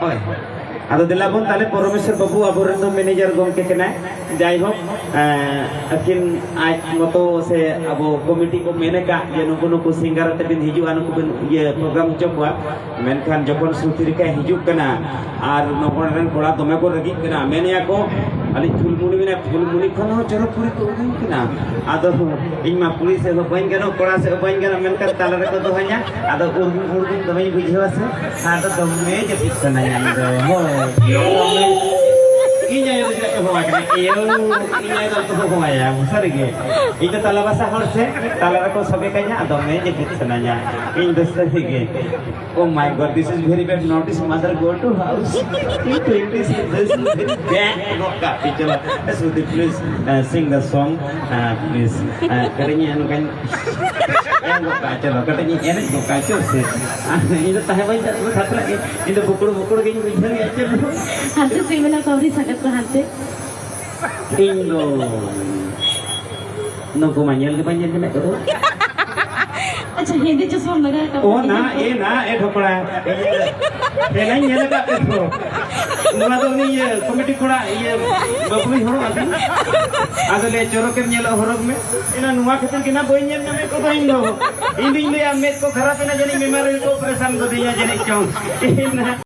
Oi. Ado dilabon tale Poromeshwar Babu aburen do manager gomke kena jai hok akin aj moto se abo committee ko mene ka je nuku nuku singer te bin hiju anu bin ye program chokwa menkhan jokon sutirika hijuk kana ar nokoren kola dome ko ragi kana mene ako ali fulmuni bina fulmuni khono choro puri ko ugun kana ado inma police ho bain gano kola se bain gano menkhan tala re ko dohanya ado urgun urgun dome bujhewa se ado dome je pisana yang do inya itu tidak kebawa kan inya itu kebawa ya sarige itu tala bahasa horse tala ko sabe kanya ado me je kitsananya in the sarige oh my god this is very bad notice mother go to house it is this very bad no ka pichla so please sing the song please katanya anu kan yang kaca lo katanya enak go kaca sih itu tahe baik khatra itu bukul gini bujhar aja हाथ से मेरा कवरी सकत को हाथ से Indo no ko manyel ke panjel ke nak tu अच्छा हिंदी चश्मा लगा है oh na dhokla ye nahi nyel ka tu nua do ni ye committee kora ye bagui horo ati ado le choro ke nyel horog me ina nua khetan kina boy nyel me ko bain do inding le amet ko kharap na jani memory ko operation do diya jani chong